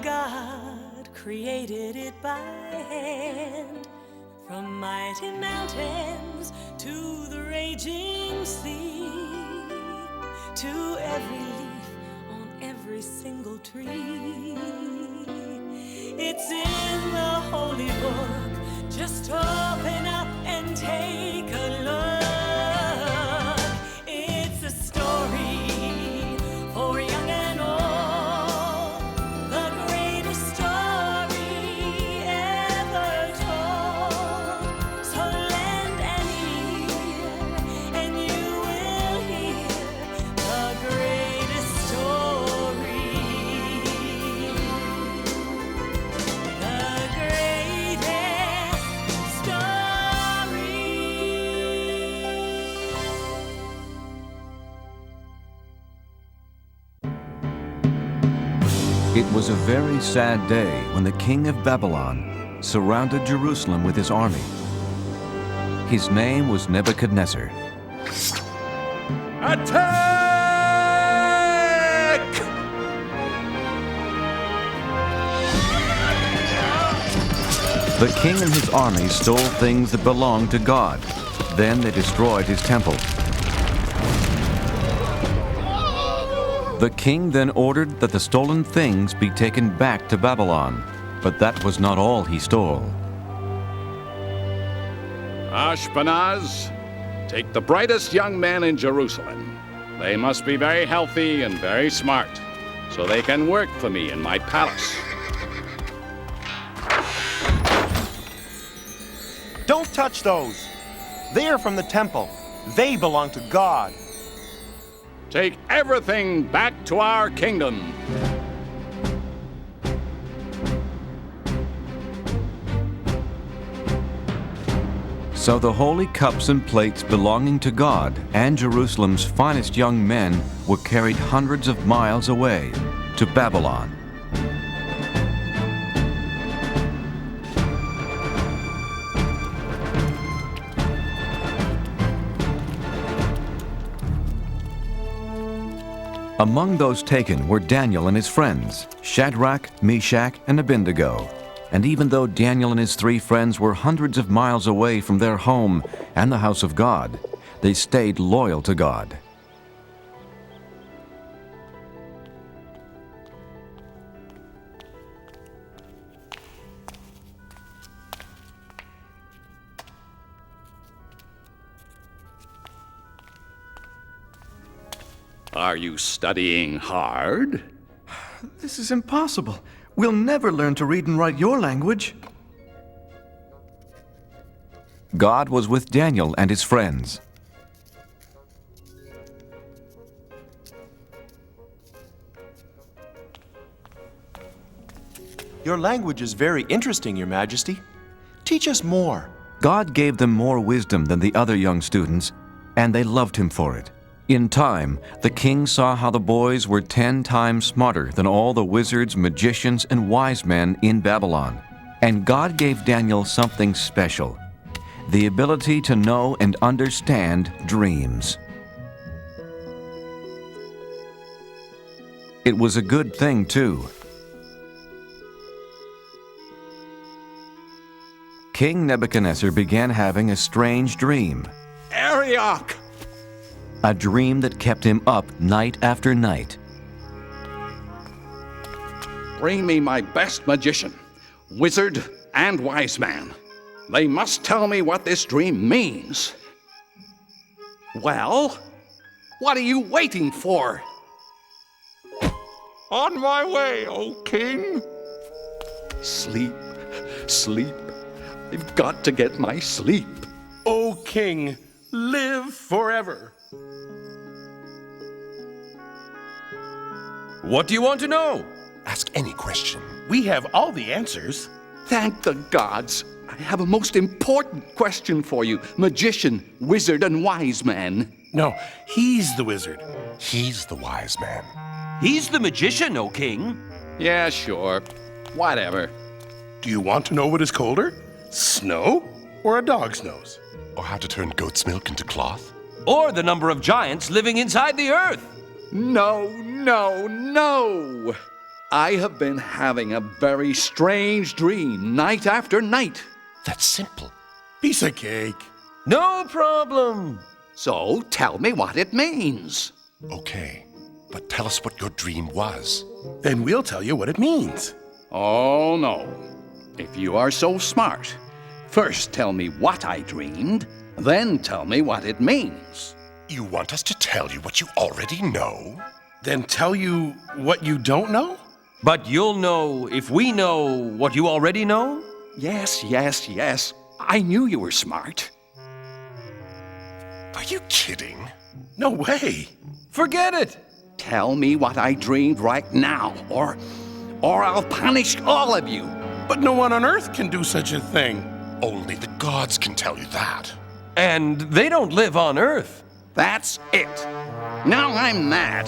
God created it by hand, from mighty mountains to the raging sea, to every leaf on every single tree. It's in the holy book. Just open up and take a look. It's a story for young and old, the greatest story ever told. So lend an ear and you will hear the greatest story. The greatest story. It was a very sad day when the king of Babylon surrounded Jerusalem with his army. His name was Nebuchadnezzar. Attack! The king and his army stole things that belonged to God. Then they destroyed his temple. The king then ordered that the stolen things be taken back to Babylon, but that was not all he stole. Ashpenaz, take the brightest young men in Jerusalem. They must be very healthy and very smart, so they can work for me in my palace. Don't touch those. They are from the temple. They belong to God. Take everything back to our kingdom. So the holy cups and plates belonging to God and Jerusalem's finest young men were carried hundreds of miles away to Babylon. Among those taken were Daniel and his friends, Shadrach, Meshach, and Abednego. And even though Daniel and his 3 friends were hundreds of miles away from their home and the house of God, they stayed loyal to God. Are you studying hard? This is impossible. We'll never learn to read and write your language. God was with Daniel and his friends. Your language is very interesting, Your Majesty. Teach us more. God gave them more wisdom than the other young students, and they loved him for it. In time, the king saw how the boys were 10 times smarter than all the wizards, magicians, and wise men in Babylon. And God gave Daniel something special: the ability to know and understand dreams. It was a good thing, too. King Nebuchadnezzar began having a strange dream. Arioch! A dream that kept him up night after night. Bring me my best magician, wizard, and wise man. They must tell me what this dream means. Well, what are you waiting for? On my way, O king. Sleep, sleep. I've got to get my sleep. O king, live forever. What do you want to know? Ask any question. We have all the answers. Thank the gods. I have a most important question for you, magician, wizard, and wise man. No, he's the wizard. He's the wise man. He's the magician, O king. Yeah, sure. Whatever. Do you want to know what is colder? Snow or a dog's nose? Or how to turn goat's milk into cloth? Or the number of giants living inside the earth. No, no, no! I have been having a very strange dream night after night. That's simple. Piece of cake. No problem. So tell me what it means. Okay, but tell us what your dream was. Then we'll tell you what it means. Oh, no. If you are so smart, first tell me what I dreamed, then tell me what it means. You want us to tell you what you already know? Then tell you what you don't know? But you'll know if we know what you already know? Yes, yes, yes. I knew you were smart. Are you kidding? No way. Forget it. Tell me what I dreamed right now, or I'll punish all of you. But no one on earth can do such a thing. Only the gods can tell you that. And they don't live on Earth. That's it. Now I'm mad.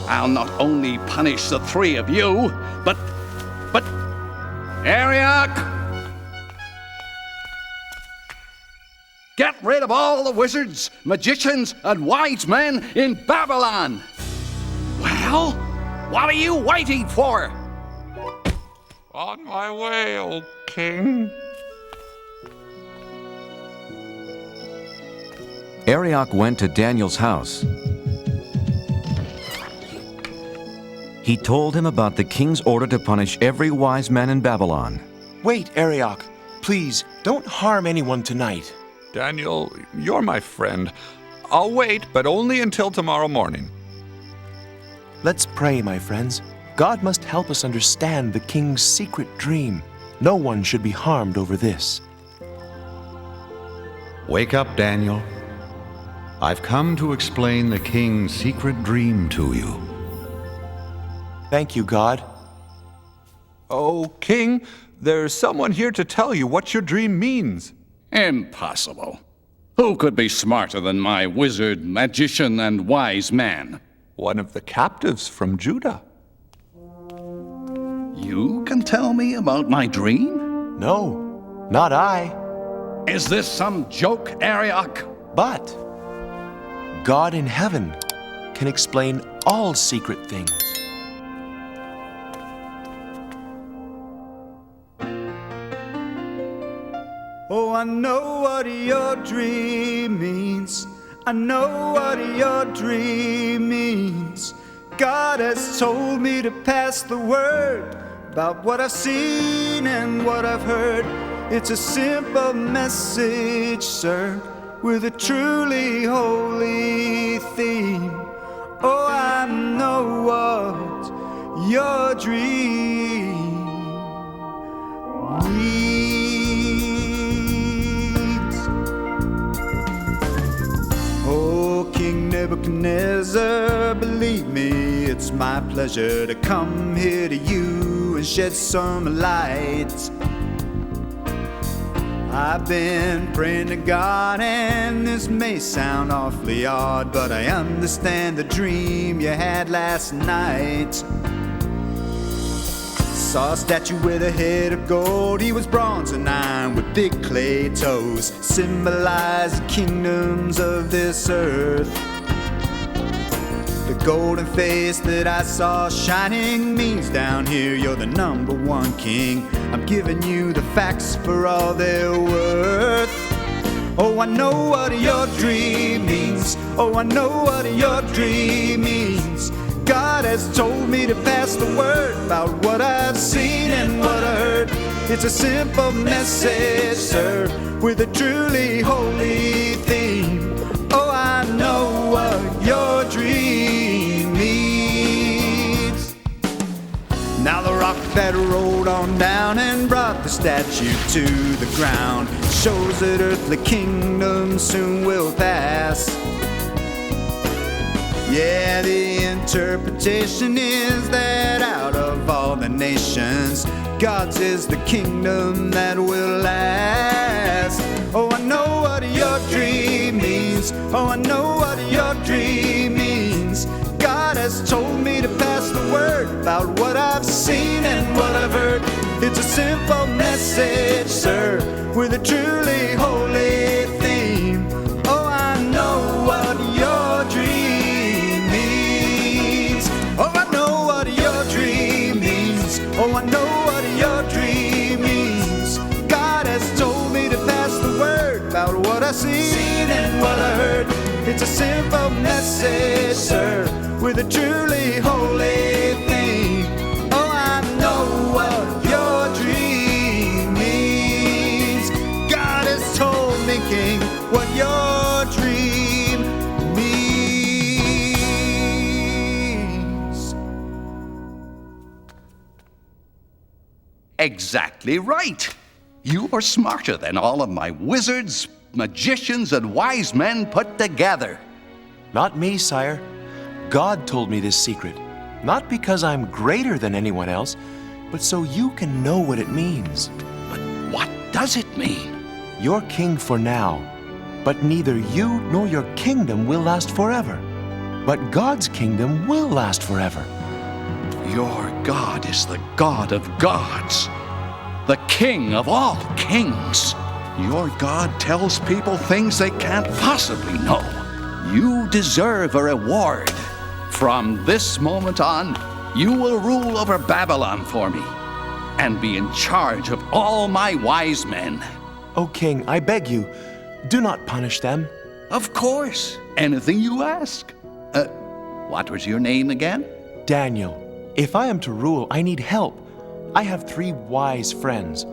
I'll not only punish the three of you, but Ariok! Get rid of all the wizards, magicians, and wise men in Babylon! Well, what are you waiting for? On my way, O king. Arioch went to Daniel's house. He told him about the king's order to punish every wise man in Babylon. Wait, Arioch. Please, don't harm anyone tonight. Daniel, you're my friend. I'll wait, but only until tomorrow morning. Let's pray, my friends. God must help us understand the king's secret dream. No one should be harmed over this. Wake up, Daniel. I've come to explain the king's secret dream to you. Thank you, God. Oh, king, there's someone here to tell you what your dream means. Impossible. Who could be smarter than my wizard, magician, and wise man? One of the captives from Judah. You can tell me about my dream? No, not I. Is this some joke, Arioch? But God in heaven can explain all secret things. Oh, I know what your dream means. I know what your dream means. God has told me to pass the word about what I've seen and what I've heard. It's a simple message, sir, with a truly holy theme. Oh, I know what your dream means. Oh, King Nebuchadnezzar, believe me, it's my pleasure to come here to you and shed some light. I've been praying to God, and this may sound awfully odd, but I understand the dream you had last night. Saw a statue with a head of gold. He was bronze and iron with big clay toes, symbolizing kingdoms of this earth. The golden face that I saw shining means down here you're the number one king. I'm giving you the facts for all they're worth. Oh, I know what your dream means. Oh, I know what your dream means. God has told me to pass the word about what I've seen and what I heard. It's a simple message, sir, with a truly holy theme. Oh, I know what your dream means. Now the rock that rolled on down and brought the statue to the ground shows that earthly kingdoms soon will pass. Yeah, the interpretation is that out of all the nations, God's is the kingdom that will last. Oh, I know what your dream means. Oh, I know what your dream means. God has told me to pass the word about what I've seen and what I've heard. It's a simple message, sir, with a truly holy theme. Oh, I know what your dream means. Oh, I know what your dream Oh, I know what your dream means. God has told me to pass the word about what I seen and what I heard. It's a simple message, sir, with a truly holy theme. Oh, I know what your dream means. God has told me, King, what your dream means. Exactly right. You are smarter than all of my wizards, magicians, and wise men put together. Not me, sire. God told me this secret. Not because I'm greater than anyone else, but so you can know what it means. But what does it mean? You're king for now, but neither you nor your kingdom will last forever. But God's kingdom will last forever. Your God is the God of gods, the King of all kings. Your God tells people things they can't possibly know. You deserve a reward. From this moment on, you will rule over Babylon for me and be in charge of all my wise men. O king, I beg you, do not punish them. Of course, anything you ask. What was your name again? Daniel, if I am to rule, I need help. I have 3 wise friends.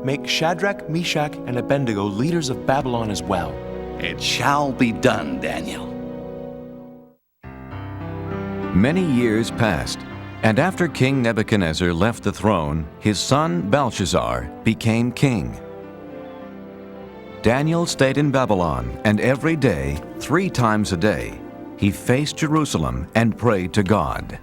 Make Shadrach, Meshach, and Abednego leaders of Babylon as well. It shall be done, Daniel. Many years passed, and after King Nebuchadnezzar left the throne, his son Belshazzar became king. Daniel stayed in Babylon, and every day, 3 times a day, he faced Jerusalem and prayed to God.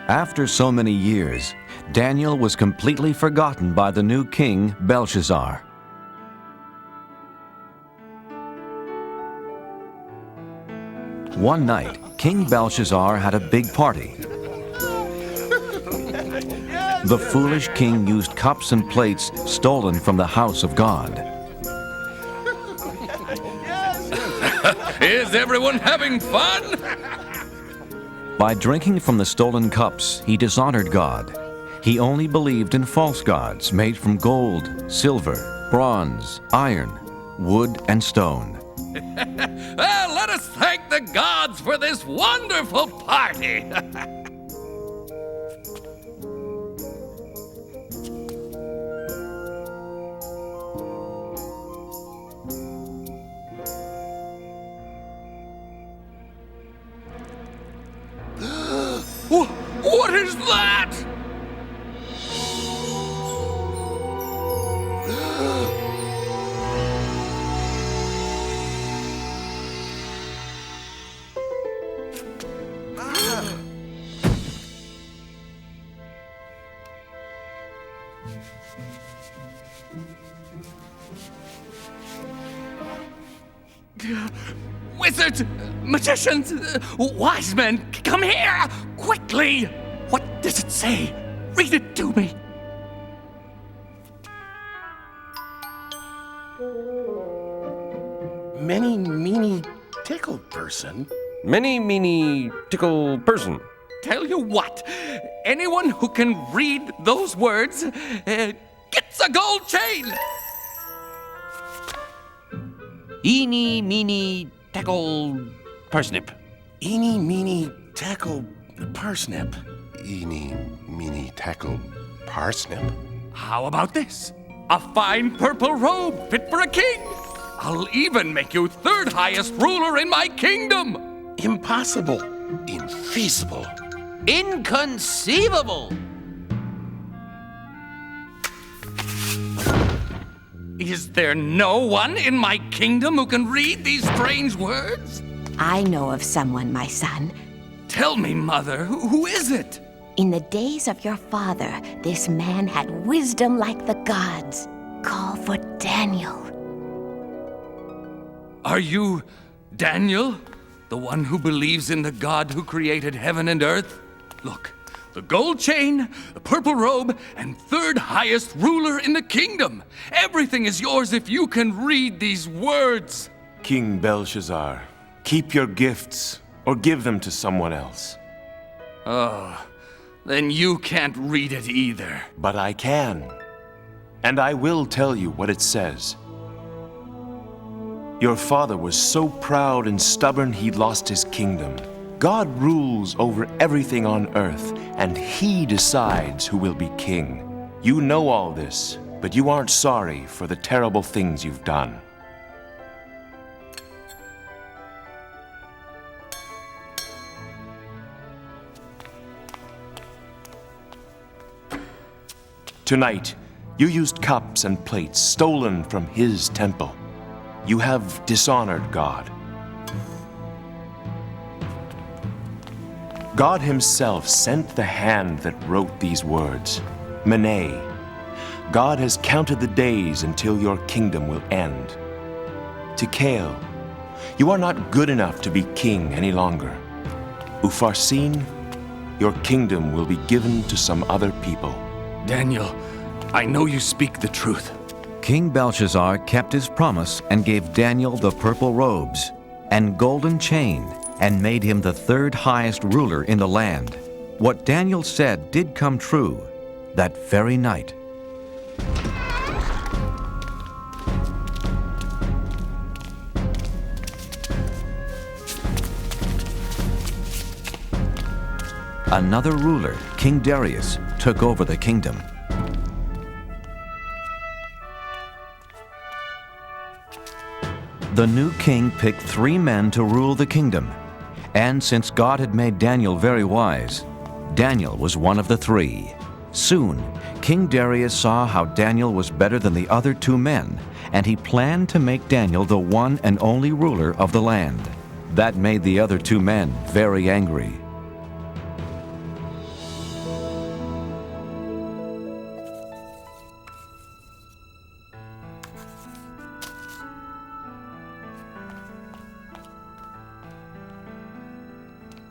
After so many years, Daniel was completely forgotten by the new king, Belshazzar. One night, King Belshazzar had a big party. The foolish king used cups and plates stolen from the house of God. Is everyone having fun? By drinking from the stolen cups, he dishonored God. He only believed in false gods made from gold, silver, bronze, iron, wood, and stone. Well, let us thank the gods for this wonderful party. What is that? Wizards, magicians, wise men, come here, quickly! What does it say? Read it to me. Many, meany, tickle person. Many, meany, tickle person. Tell you what, anyone who can read those words gets a gold chain. Eeny, meeny, tackle, parsnip. Eeny, meeny, tackle, parsnip. Eeny, meeny, tackle, parsnip. How about this? A fine purple robe fit for a king. I'll even make you 3rd highest ruler in my kingdom. Impossible. Infeasible. Inconceivable. Is there no one in my kingdom who can read these strange words? I know of someone, my son. Tell me, Mother, who is it? In the days of your father, this man had wisdom like the gods. Call for Daniel. Are you Daniel? The one who believes in the God who created heaven and earth? Look, the gold chain, the purple robe, and 3rd highest ruler in the kingdom. Everything is yours if you can read these words. King Belshazzar, Keep your gifts, or give them to someone else. Oh, then you can't read it either. But I can. And I will tell you what it says. Your father was so proud and stubborn he lost his kingdom. God rules over everything on earth, and he decides who will be king. You know all this, but you aren't sorry for the terrible things you've done. Tonight, you used cups and plates stolen from his temple. You have dishonored God. God himself sent the hand that wrote these words, Mene. God has counted the days until your kingdom will end. Tikal, you are not good enough to be king any longer. Upharsin, your kingdom will be given to some other people. Daniel, I know you speak the truth. King Belshazzar kept his promise and gave Daniel the purple robes and golden chain and made him the third highest ruler in the land. What Daniel said did come true that very night. Another ruler, King Darius, took over the kingdom. The new king picked 3 men to rule the kingdom, and since God had made Daniel very wise, Daniel was one of the 3. Soon, King Darius saw how Daniel was better than the other 2 men, and he planned to make Daniel the one and only ruler of the land. That made the other 2 men very angry.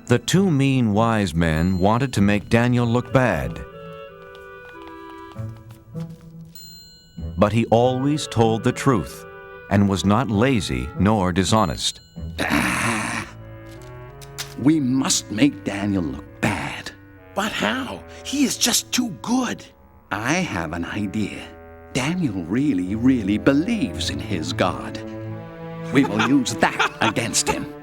The 2 mean wise men wanted to make Daniel look bad. But he always told the truth and was not lazy nor dishonest. We must make Daniel look bad. But how? He is just too good. I have an idea. Daniel really, really believes in his God. We will use that against him.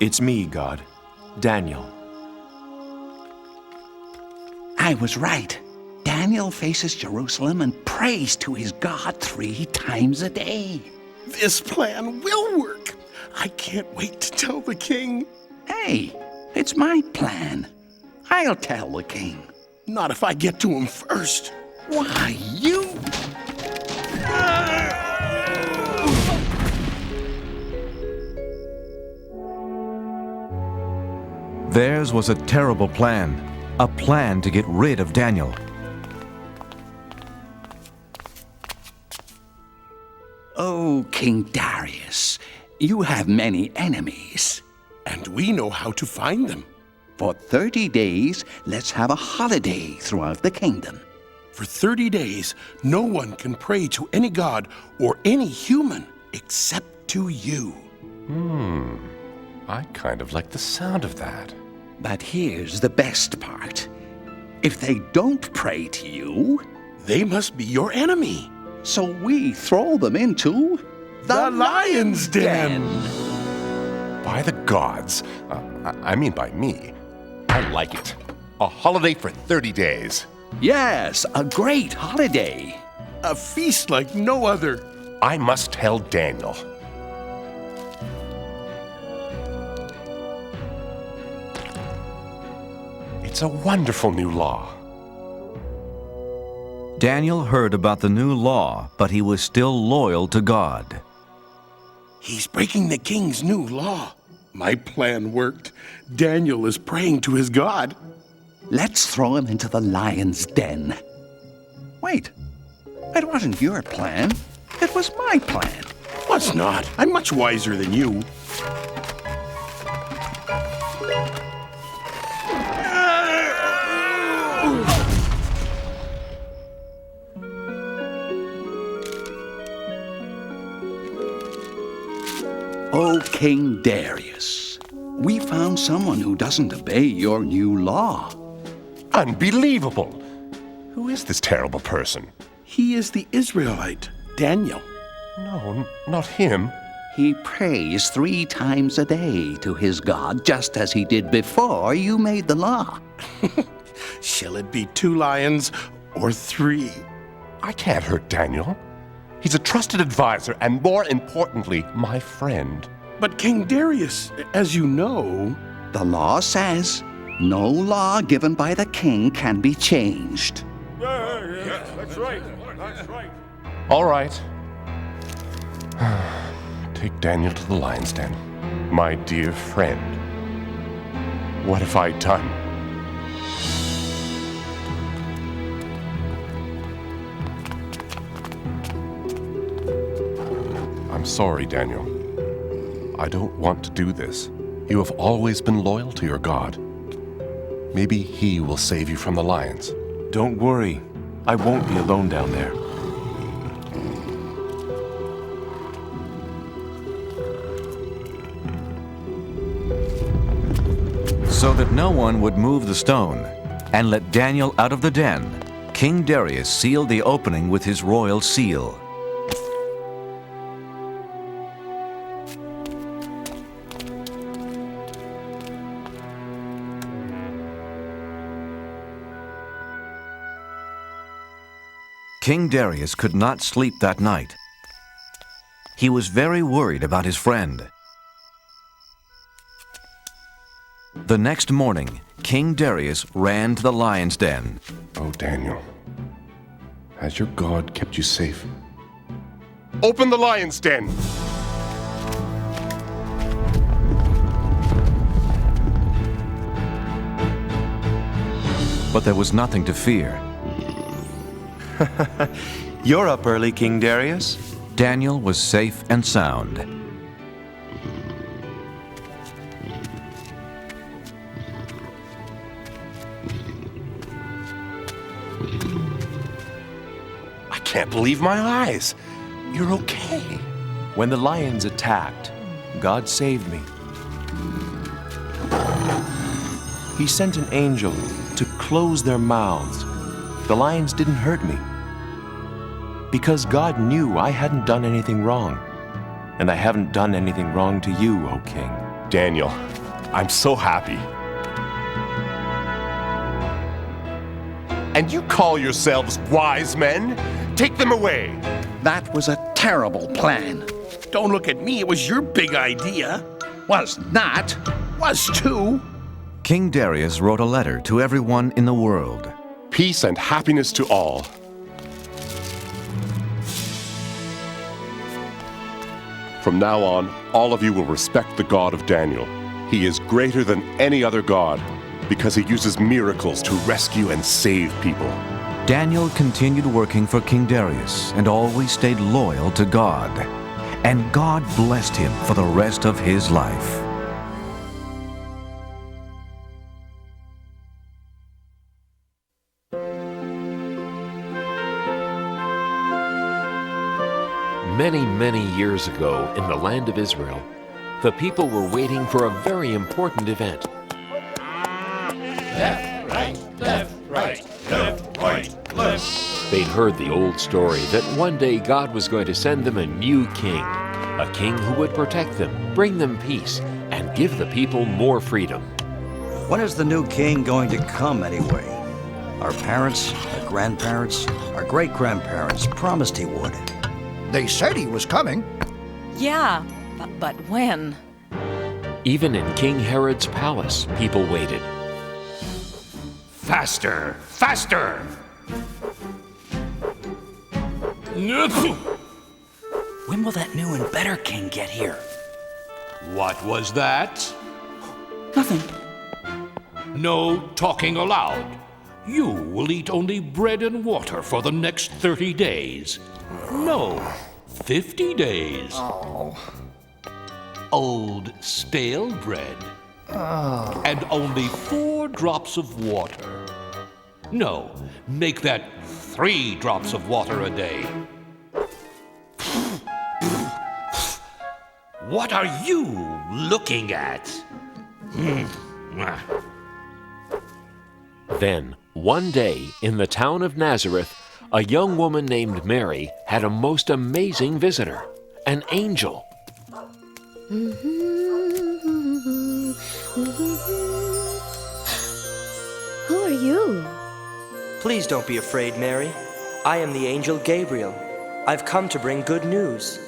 It's me, God. Daniel. I was right. Daniel faces Jerusalem and prays to his God 3 times a day. This plan will work. I can't wait to tell the king. Hey, it's my plan. I'll tell the king. Not if I get to him first. Why, you... Theirs was a terrible plan to get rid of Daniel. Oh, King Darius, you have many enemies. And we know how to find them. For 30 days, let's have a holiday throughout the kingdom. For 30 days, no one can pray to any god or any human except to you. I kind of like the sound of that. But here's the best part. If they don't pray to you, They must be your enemy. So we throw them into the lion's den. By the gods. I mean by me. I like it. A holiday for 30 days. Yes, a great holiday. A feast like no other. I must tell Daniel. It's a wonderful new law. Daniel heard about the new law, but he was still loyal to God. He's breaking the king's new law. My plan worked. Daniel is praying to his God. Let's throw him into the lion's den. Wait, it wasn't your plan. It was my plan. Was not. I'm much wiser than you. Oh, King Darius, we found someone who doesn't obey your new law. Unbelievable! Who is this terrible person? He is the Israelite, Daniel. No, not him. He prays 3 times a day to his God, just as he did before you made the law. Shall it be 2 lions or 3? I can't hurt Daniel. He's a trusted advisor and, more importantly, my friend. But King Darius, as you know... The law says no law given by the king can be changed. Yeah, that's right. That's right. All right. Take Daniel to the lion's den. My dear friend. What have I done? I'm sorry, Daniel. I don't want to do this. You have always been loyal to your God. Maybe he will save you from the lions. Don't worry. I won't be alone down there. So that no one would move the stone and let Daniel out of the den, King Darius sealed the opening with his royal seal. King Darius could not sleep that night. He was very worried about his friend. The next morning, King Darius ran to the lion's den. Oh, Daniel, has your God kept you safe? Open the lion's den! But there was nothing to fear. You're up early, King Darius. Daniel was safe and sound. I can't believe my eyes. You're okay. When the lions attacked, God saved me. He sent an angel to close their mouths. The lions didn't hurt me. Because God knew I hadn't done anything wrong. And I haven't done anything wrong to you, O King. Daniel, I'm so happy. And you call yourselves wise men? Take them away. That was a terrible plan. Don't look at me, it was your big idea. Was not. Was too. King Darius wrote a letter to everyone in the world. Peace and happiness to all. From now on, all of you will respect the God of Daniel. He is greater than any other God because he uses miracles to rescue and save people. Daniel continued working for King Darius and always stayed loyal to God. And God blessed him for the rest of his life. Many, many years ago, in the land of Israel, the people were waiting for a very important event. Left, right, left, right, left, right, left. They'd heard the old story that one day God was going to send them a new king, a king who would protect them, bring them peace, and give the people more freedom. When is the new king going to come anyway? Our parents, our grandparents, our great-grandparents promised he would. They said he was coming. Yeah, but when? Even in King Herod's palace, people waited. Faster! Faster! When will that new and better king get here? What was that? Nothing. No talking aloud. You will eat only bread and water for the next 30 days. No, 50 days. Oh. Old stale bread. And only 4 drops of water. No, make that 3 drops of water a day. What are you looking at? Then, one day, in the town of Nazareth, a young woman named Mary had a most amazing visitor, an angel. Who are you? Please don't be afraid, Mary. I am the angel Gabriel. I've come to bring good news.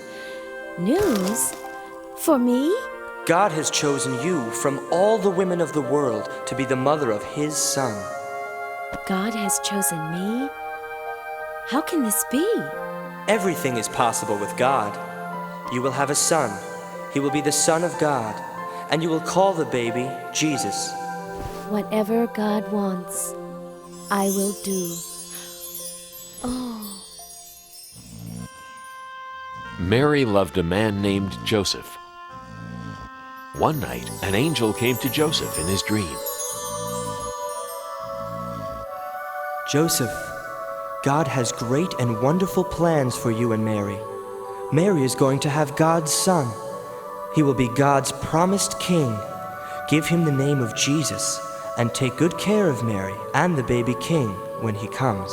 News? For me? God has chosen you from all the women of the world to be the mother of His Son. God has chosen me? How can this be? Everything is possible with God. You will have a son. He will be the Son of God, and you will call the baby Jesus. Whatever God wants, I will do. Oh. Mary loved a man named Joseph. One night, an angel came to Joseph in his dream. Joseph, God has great and wonderful plans for you and Mary. Mary is going to have God's son. He will be God's promised king. Give him the name of Jesus, and take good care of Mary and the baby king when he comes.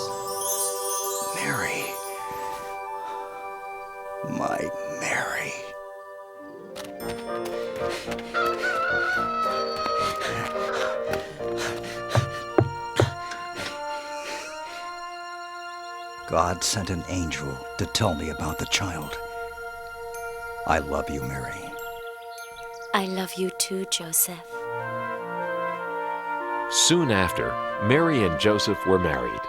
Mary. My Mary. God sent an angel to tell me about the child. I love you, Mary. I love you too, Joseph. Soon after, Mary and Joseph were married.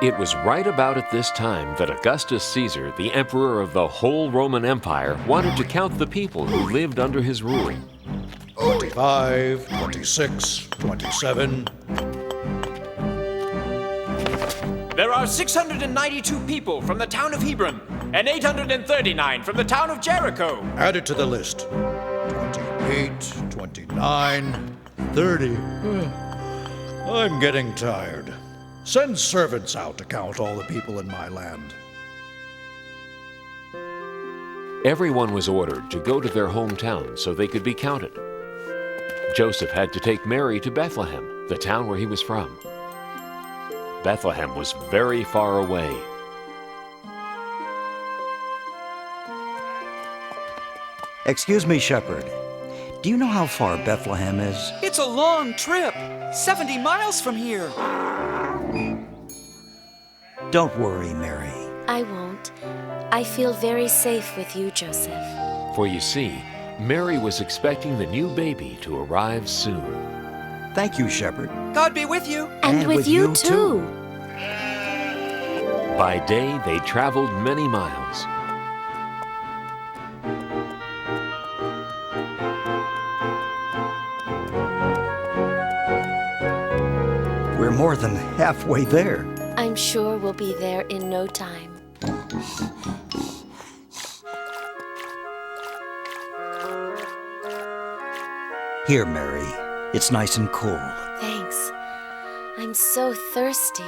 It was right about at this time that Augustus Caesar, the emperor of the whole Roman Empire, wanted to count the people who lived under his rule. 25, 26, 27. There are 692 people from the town of Hebron, and 839 from the town of Jericho. Add it to the list. 28, 29, 30. I'm getting tired. Send servants out to count all the people in my land. Everyone was ordered to go to their hometown so they could be counted. Joseph had to take Mary to Bethlehem, the town where he was from. Bethlehem was very far away. Excuse me, shepherd. Do you know how far Bethlehem is? It's a long trip. 70 miles from here. Don't worry, Mary. I won't. I feel very safe with you, Joseph. For you see, Mary was expecting the new baby to arrive soon. Thank you, shepherd. God be with you. And with you too. By day, they traveled many miles. We're more than halfway there. I'm sure we'll be there in no time. Here, Mary. It's nice and cool. Thanks. I'm so thirsty.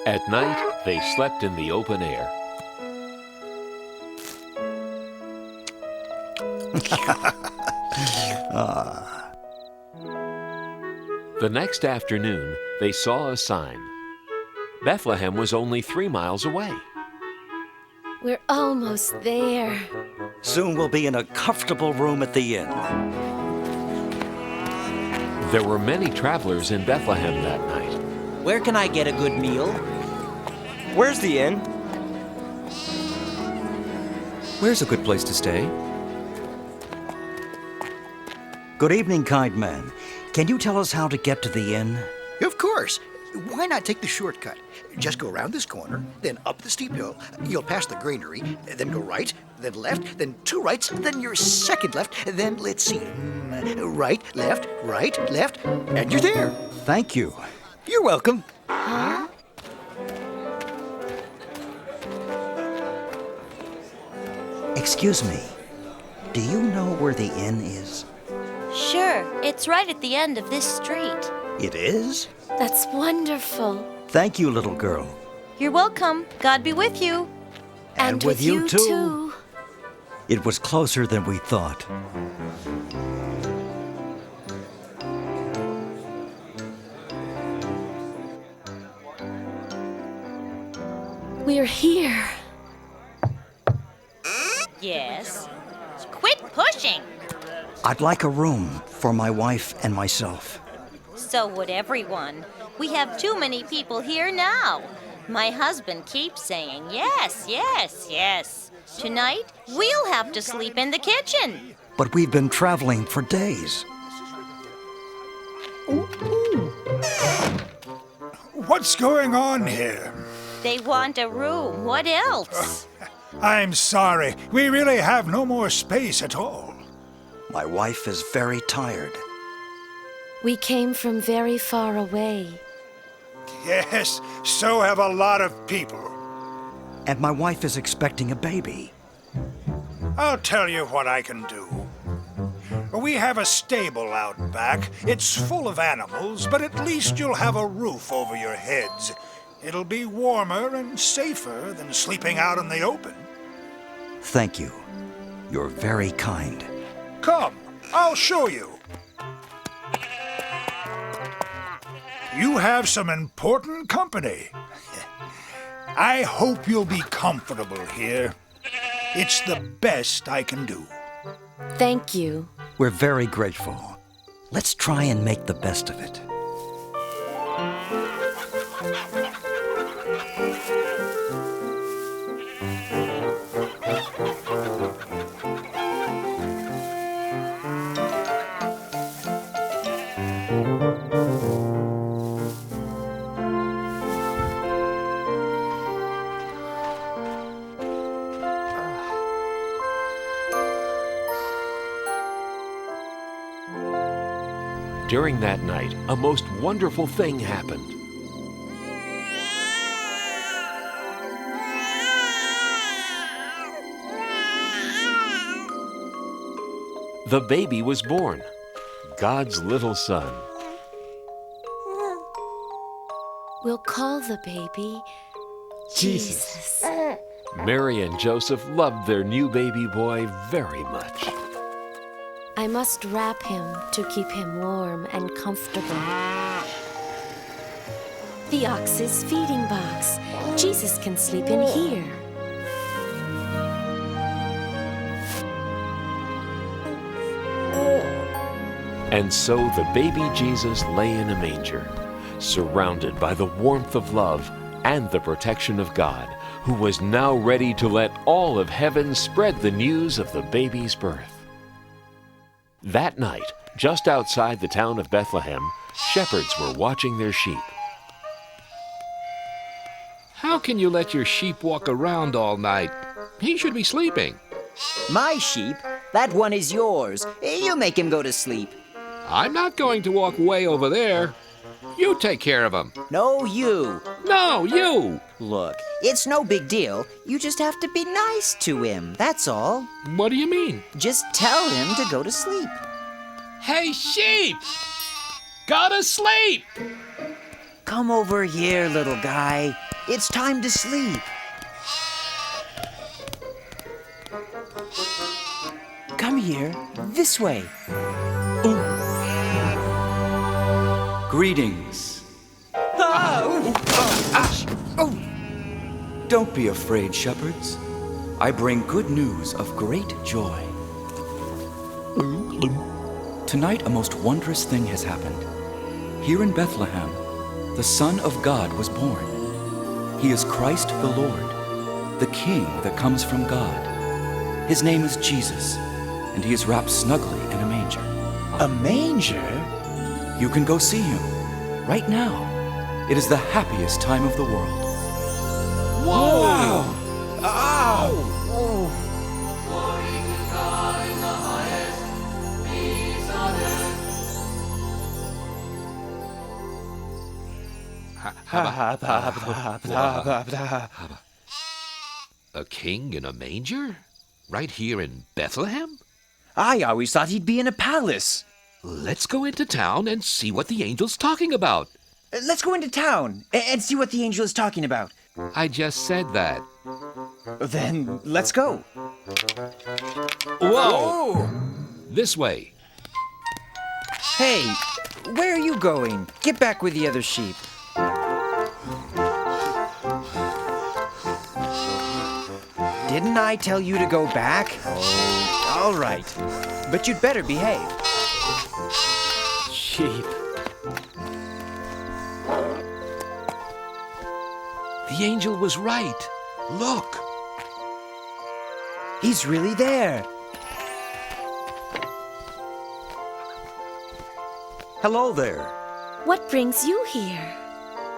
At night, they slept in the open air. The next afternoon, they saw a sign. Bethlehem was only 3 miles away. We're almost there. Soon we'll be in a comfortable room at the inn. There were many travelers in Bethlehem that night. Where can I get a good meal? Where's the inn? Where's a good place to stay? Good evening, kind man. Can you tell us how to get to the inn? Of course. Why not take the shortcut? Just go around this corner, then up the steep hill. You'll pass the granary, then go right, then left, then 2 rights, then your second left, then let's see. Right, left, and you're there. Thank you. You're welcome. Huh? Excuse me. Do you know where the inn is? Sure, it's right at the end of this street. It is? That's wonderful. Thank you, little girl. You're welcome. God be with you. And with you too. It was closer than we thought. We're here. Yes. Quit pushing. I'd like a room for my wife and myself. So would everyone. We have too many people here now. My husband keeps saying yes, yes, yes. Tonight, we'll have to sleep in the kitchen. But we've been traveling for days. What's going on here? They want a room. What else? I'm sorry. We really have no more space at all. My wife is very tired. We came from very far away. Yes, so have a lot of people. And my wife is expecting a baby. I'll tell you what I can do. We have a stable out back. It's full of animals, but at least you'll have a roof over your heads. It'll be warmer and safer than sleeping out in the open. Thank you. You're very kind. Come, I'll show you. You have some important company. I hope you'll be comfortable here. It's the best I can do. Thank you. We're very grateful. Let's try and make the best of it. During that night, a most wonderful thing happened. The baby was born, God's little son. We'll call the baby Jesus. Mary and Joseph loved their new baby boy very much. I must wrap him to keep him warm and comfortable. The ox's feeding box. Jesus can sleep in here. And so the baby Jesus lay in a manger, surrounded by the warmth of love and the protection of God, who was now ready to let all of heaven spread the news of the baby's birth. That night, just outside the town of Bethlehem, shepherds were watching their sheep. How can you let your sheep walk around all night? He should be sleeping. My sheep? That one is yours. You make him go to sleep. I'm not going to walk way over there. You take care of him. No, you. No, you. Look, it's no big deal. You just have to be nice to him, that's all. What do you mean? Just tell him to go to sleep. Hey, sheep! Go to sleep! Come over here, little guy. It's time to sleep. Come Come here, this way. Greetings. Don't be afraid, shepherds. I bring good news of great joy. Tonight, a most wondrous thing has happened. Here in Bethlehem, the Son of God was born. He is Christ the Lord, the King that comes from God. His name is Jesus, and he is wrapped snugly in a manger. A manger? You can go see him right now. It is the happiest time of the world. Whoa! Wow. Ow! A king in a manger? Right here in Bethlehem? I always thought he'd be in a palace. Let's go into town and see what the angel's talking about. Let's go into town and see what the angel is talking about. I just said that. Then let's go. Whoa! This way. Hey, where are you going? Get back with the other sheep. Didn't I tell you to go back? Oh, all right. But you'd better behave. Sheep. The angel was right. Look. He's really there. Hello there. What brings you here?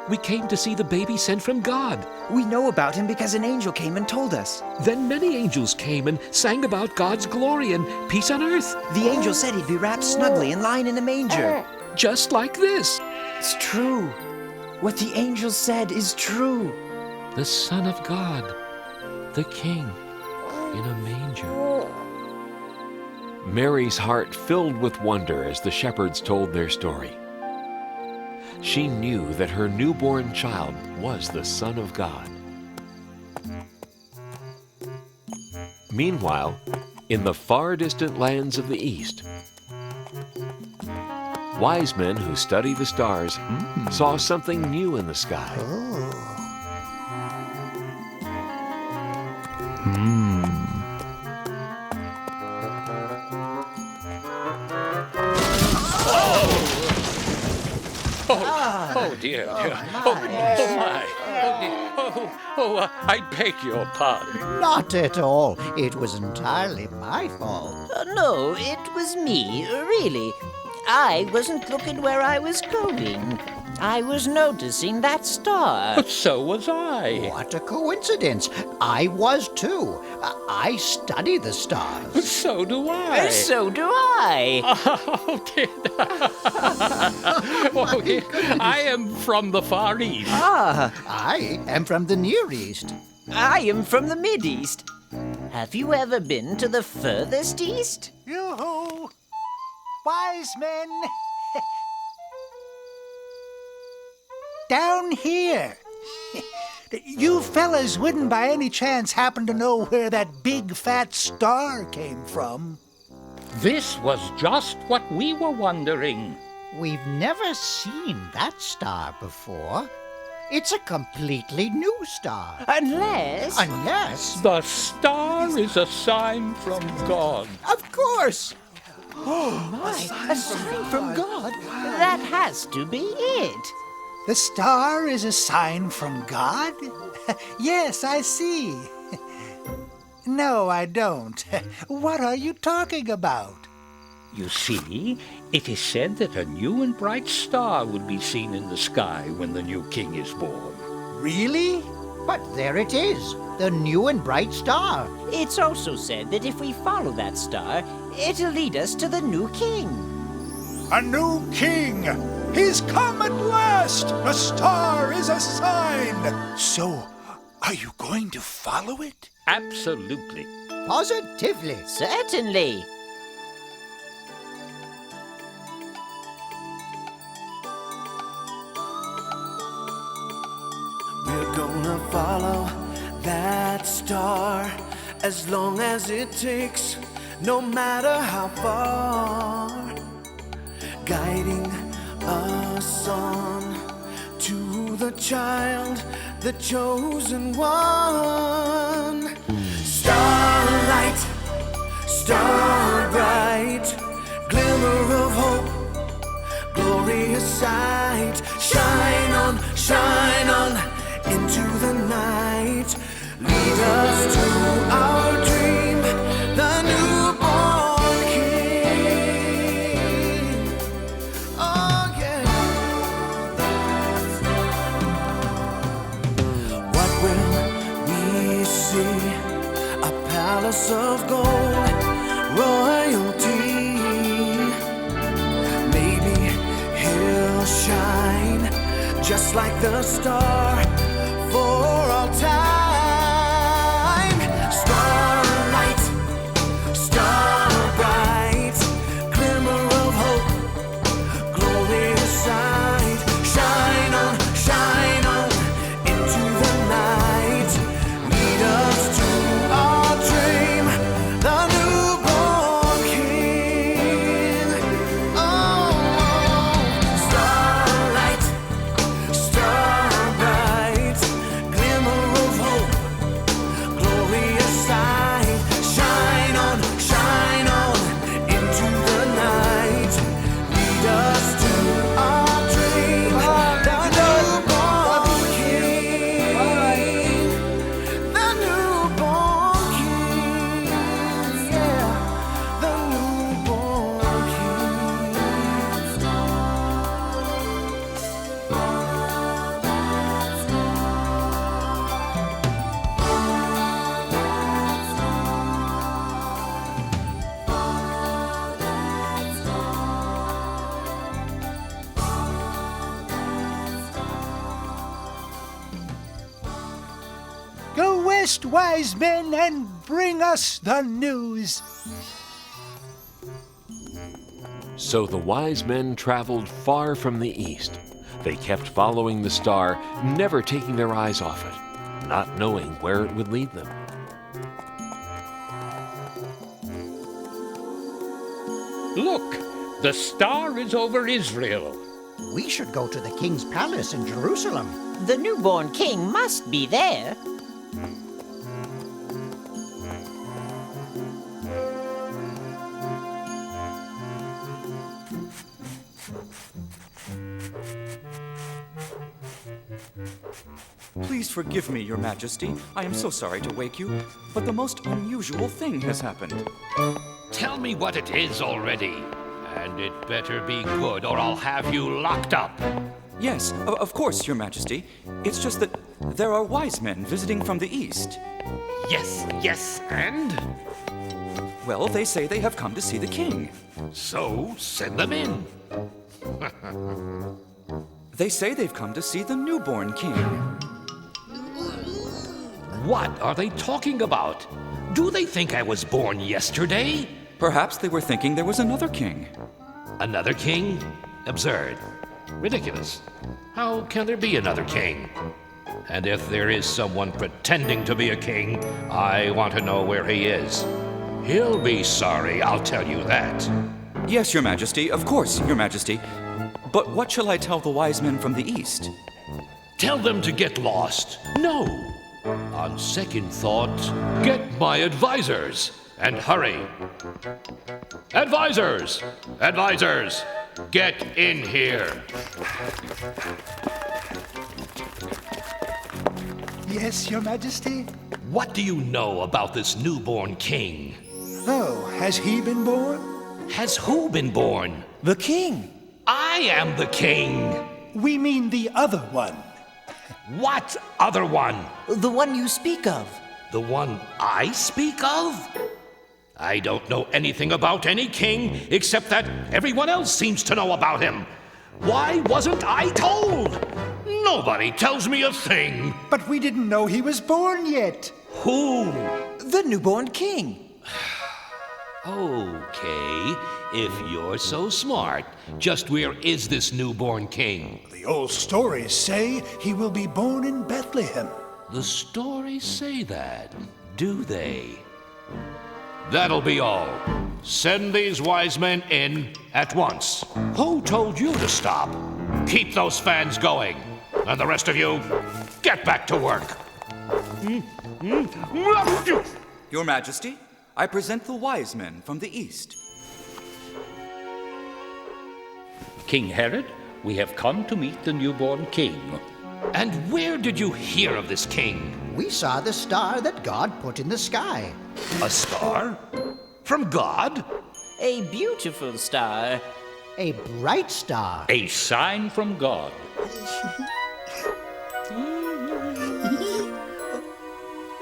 We came to see the baby sent from God. We know about him because an angel came and told us. Then many angels came and sang about God's glory and peace on earth. The angel said he'd be wrapped snugly and lying in a manger. Just like this. It's true. What the angel said is true. The Son of God, the King, in a manger. Mary's heart filled with wonder as the shepherds told their story. She knew that her newborn child was the Son of God. Meanwhile, in the far distant lands of the East, wise men who study the stars saw something new in the sky. Oh dear, dear. Oh my. I beg your pardon. Not at all. It was entirely my fault. No, it was me, really. I wasn't looking where I was going. I was noticing that star. So was I. What a coincidence. I was too. I study the stars. So do I. So do I. Oh dear. Oh dear. I am from the Far East. I am from the Near East. I am from the Mid-East. Have you ever been to the furthest east? Yoo-hoo! Wise men! Down here! You fellas wouldn't by any chance happen to know where that big fat star came from? This was just what we were wondering. We've never seen that star before. It's a completely new star. Unless... The star is a sign from God. Of course! Oh my, a sign from God? That has to be it. The star is a sign from God? Yes, I see. No, I don't. What are you talking about? You see, it is said that a new and bright star will be seen in the sky when the new king is born. Really? But there it is, the new and bright star. It's also said that if we follow that star, it'll lead us to the new king. A new king! He's come at last! A star is a sign! So, are you going to follow it? Absolutely. Positively. Certainly. We're gonna follow that star as long as it takes, no matter how far, guiding us on to the child, the chosen one. Starlight, star bright, glimmer of hope, glorious sight. Shine on into the night. Lead us to our dream, the newborn King. Oh yeah. What will we see? A palace of gold, royalty. Maybe he'll shine just like the star for all time. Starlight, star bright, glimmer of hope, glorious sight. Shine on into the night. Lead us to our dream, the newborn King. Oh, starlight, star bright, glimmer of hope, glorious sight. Shine on into the night. Lead us to our dream, the newborn King. The newborn King, yeah, the newborn King. Go west, wise men, and bring us the news. So the wise men traveled far from the east. They kept following the star, never taking their eyes off it, not knowing where it would lead them. Look, the star is over Israel. We should go to the king's palace in Jerusalem. The newborn king must be there. Please forgive me, Your Majesty. I am so sorry to wake you, but the most unusual thing has happened. Tell me what it is already. And it better be good, or I'll have you locked up. Yes, of course, Your Majesty. It's just that there are wise men visiting from the east. Yes, and? Well, they say they have come to see the king. So, send them in. They say they've come to see the newborn king. What are they talking about? Do they think I was born yesterday? Perhaps they were thinking there was another king. Another king? Absurd. Ridiculous. How can there be another king? And if there is someone pretending to be a king, I want to know where he is. He'll be sorry, I'll tell you that. Yes, Your Majesty, of course, Your Majesty. But what shall I tell the wise men from the east? Tell them to get lost. No. On second thought, get my advisors. And hurry. Advisors! Advisors! Get in here. Yes, Your Majesty? What do you know about this newborn king? Oh, has he been born? Has who been born? The king. I am the king. We mean the other one. What other one? The one you speak of. The one I speak of? I don't know anything about any king except that everyone else seems to know about him. Why wasn't I told? Nobody tells me a thing. But we didn't know he was born yet. Who? The newborn king. Okay, if you're so smart, just where is this newborn king? The old stories say he will be born in Bethlehem. The stories say that, do they? That'll be all. Send these wise men in at once. Who told you to stop? Keep those fans going. And the rest of you, get back to work. Your Majesty, I present the wise men from the east. King Herod, we have come to meet the newborn king. And where did you hear of this king? We saw the star that God put in the sky. A star? From God? A beautiful star. A bright star. A sign from God.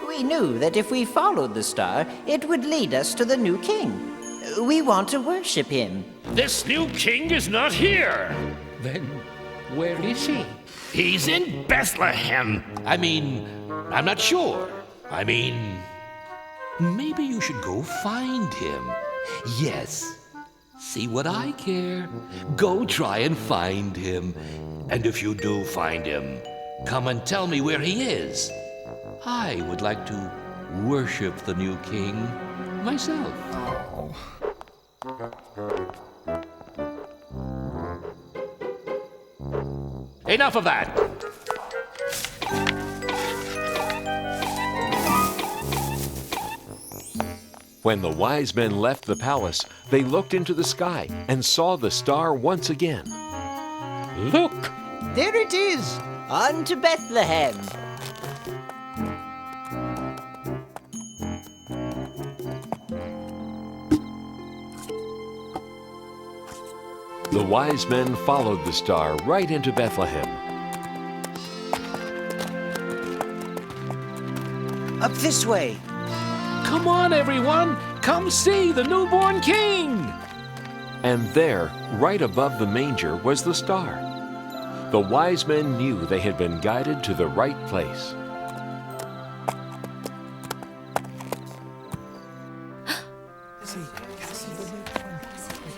We knew that if we followed the star, it would lead us to the new king. We want to worship him. This new king is not here. Then where is he? He's in Bethlehem. I'm not sure. Maybe you should go find him. Yes. See what I care. Go try and find him. And if you do find him, come and tell me where he is. I would like to worship the new king myself. Enough of that. When the wise men left the palace, they looked into the sky and saw the star once again. Look! There it is! On to Bethlehem! The wise men followed the star right into Bethlehem. Up this way! Come on, everyone! Come see the newborn king! And there, right above the manger, was the star. The wise men knew they had been guided to the right place.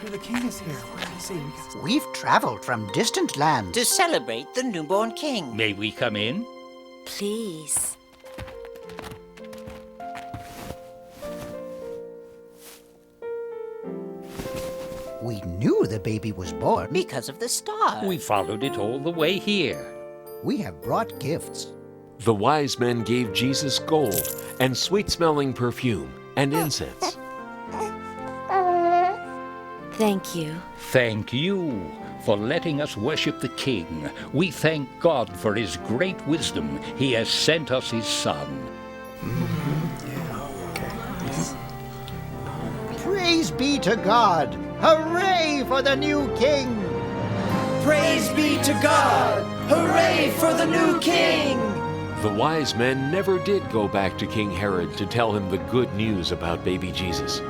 The king is here. Where is he? We've traveled from distant lands to celebrate the newborn king. May we come in? Please. We knew the baby was born because of the star. We followed it all the way here. We have brought gifts. The wise men gave Jesus gold and sweet-smelling perfume and incense. Thank you. Thank you for letting us worship the King. We thank God for his great wisdom. He has sent us his Son. Praise be to God! Hooray for the new king! Praise be to God! Hooray for the new king! The wise men never did go back to King Herod to tell him the good news about baby Jesus.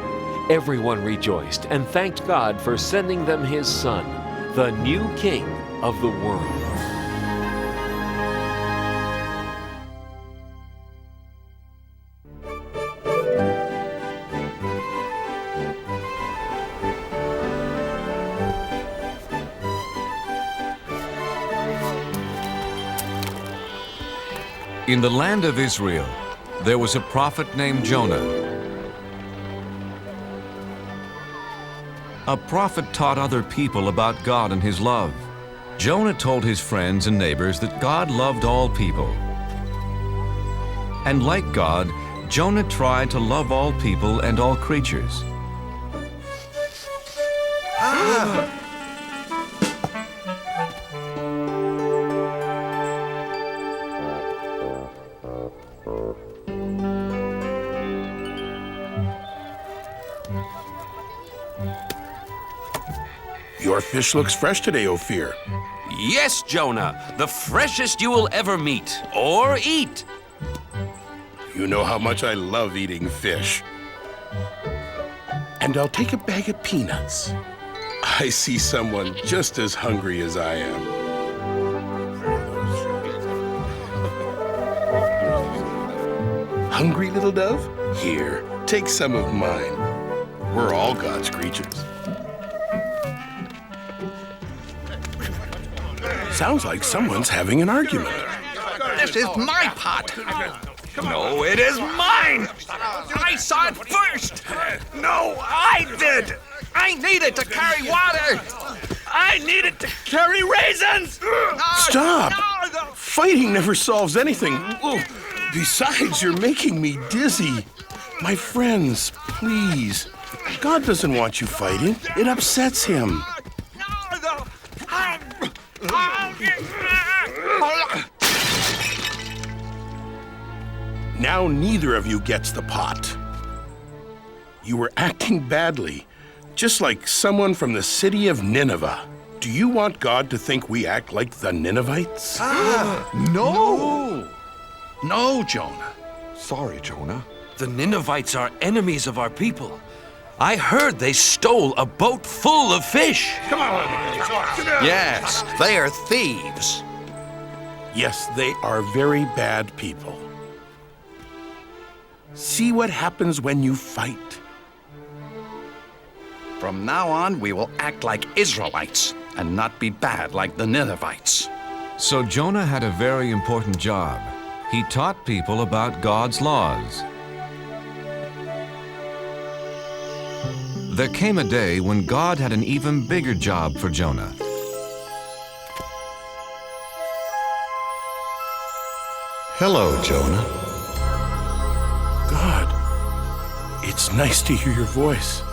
Everyone rejoiced and thanked God for sending them his son, the new king of the world. In the land of Israel, there was a prophet named Jonah. A prophet taught other people about God and his love. Jonah told his friends and neighbors that God loved all people. And like God, Jonah tried to love all people and all creatures. Your fish looks fresh today, Ophir. Yes, Jonah, the freshest you will ever meet or eat. You know how much I love eating fish. And I'll take a bag of peanuts. I see someone just as hungry as I am. Hungry, little dove? Here, take some of mine. We're all God's creatures. Sounds like someone's having an argument. This is my pot. No, it is mine! I saw it first! No, I did! I needed to carry water! I needed to carry raisins! Stop! Fighting never solves anything. Oh, besides, you're making me dizzy. My friends, please. God doesn't want you fighting. It upsets him. Now neither of you gets the pot. You were acting badly, just like someone from the city of Nineveh. Do you want God to think we act like the Ninevites? No! No, Jonah. Sorry, Jonah. The Ninevites are enemies of our people. I heard they stole a boat full of fish. Come on. Yes, they are thieves. Yes, they are very bad people. See what happens when you fight. From now on, we will act like Israelites and not be bad like the Ninevites. So Jonah had a very important job. He taught people about God's laws. There came a day when God had an even bigger job for Jonah. Hello, Jonah. God, it's nice to hear your voice.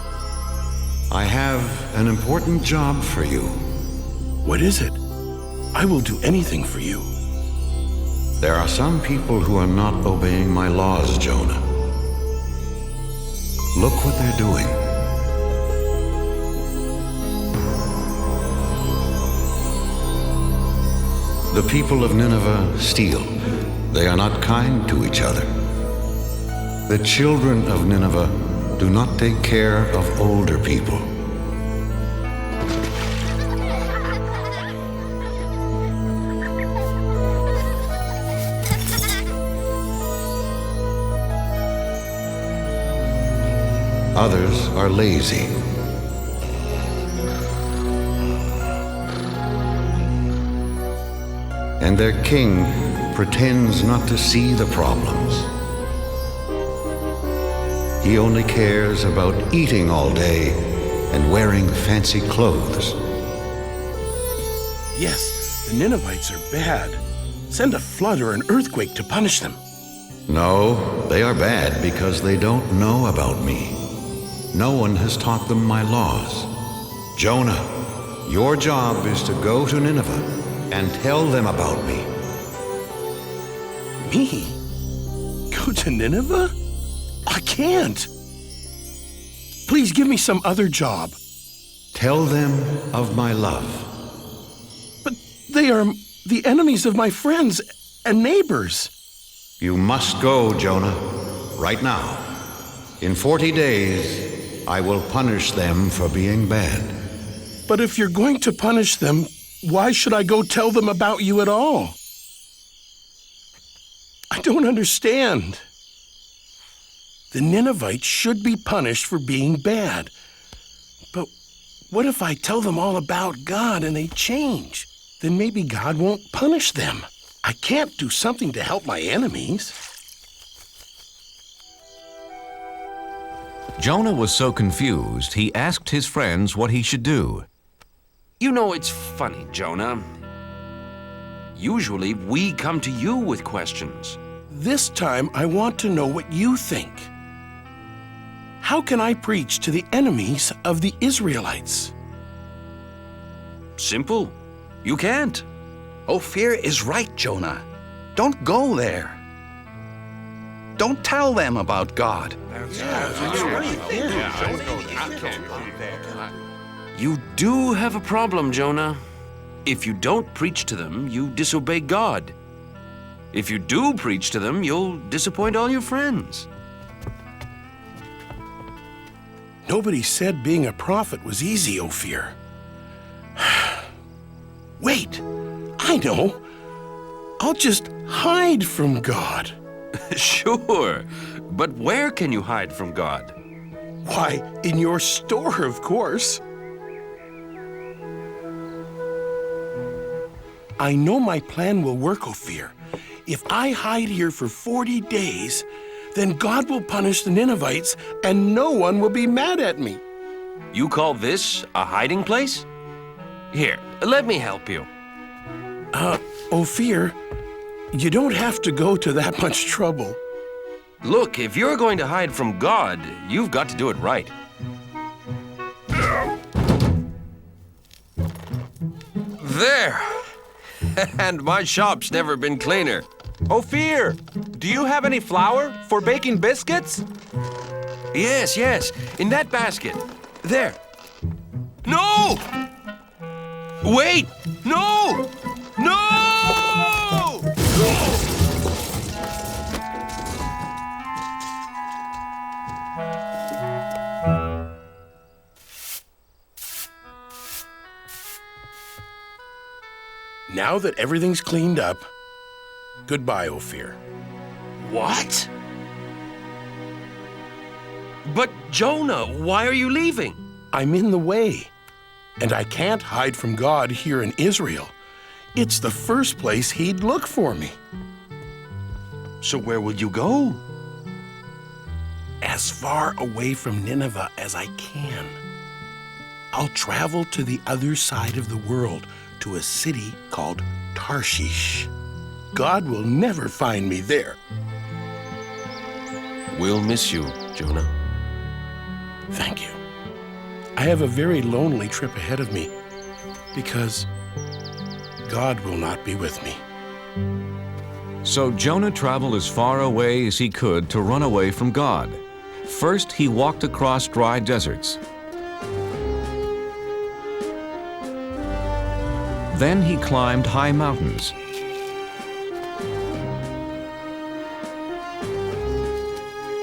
I have an important job for you. What is it? I will do anything for you. There are some people who are not obeying my laws, Jonah. Look what they're doing. The people of Nineveh steal. They are not kind to each other. The children of Nineveh do not take care of older people. Others are lazy. And their king pretends not to see the problems. He only cares about eating all day and wearing fancy clothes. Yes, the Ninevites are bad. Send a flood or an earthquake to punish them. No, they are bad because they don't know about me. No one has taught them my laws. Jonah, your job is to go to Nineveh and tell them about me. Me? Go to Nineveh? I can't. Please give me some other job. Tell them of my love. But they are the enemies of my friends and neighbors. You must go, Jonah, right now. In 40 days, I will punish them for being bad. But if you're going to punish them, why should I go tell them about you at all? I don't understand. The Ninevites should be punished for being bad. But what if I tell them all about God and they change? Then maybe God won't punish them. I can't do something to help my enemies. Jonah was so confused, he asked his friends what he should do. You know, it's funny, Jonah. Usually, we come to you with questions. This time, I want to know what you think. How can I preach to the enemies of the Israelites? Simple. You can't. Ophir is right, Jonah. Don't go there. Don't tell them about God. You do have a problem, Jonah. If you don't preach to them, you disobey God. If you do preach to them, you'll disappoint all your friends. Nobody said being a prophet was easy, Ophir. Wait, I know. I'll just hide from God. Sure, but where can you hide from God? Why, in your store, of course. I know my plan will work, Ophir. If I hide here for 40 days, then God will punish the Ninevites and no one will be mad at me. You call this a hiding place? Here, let me help you. Ophir, you don't have to go to that much trouble. Look, if you're going to hide from God, you've got to do it right. There! And my shop's never been cleaner. Ophir, do you have any flour for baking biscuits? Yes, yes, in that basket. There. No! Wait! No! No! Now that everything's cleaned up, goodbye, Ophir. What? But Jonah, why are you leaving? I'm in the way, and I can't hide from God here in Israel. It's the first place he'd look for me. So where will you go? As far away from Nineveh as I can. I'll travel to the other side of the world, to a city called Tarshish. God will never find me there. We'll miss you, Jonah. Thank you. I have a very lonely trip ahead of me because God will not be with me. So Jonah traveled as far away as he could to run away from God. First, he walked across dry deserts. Then he climbed high mountains.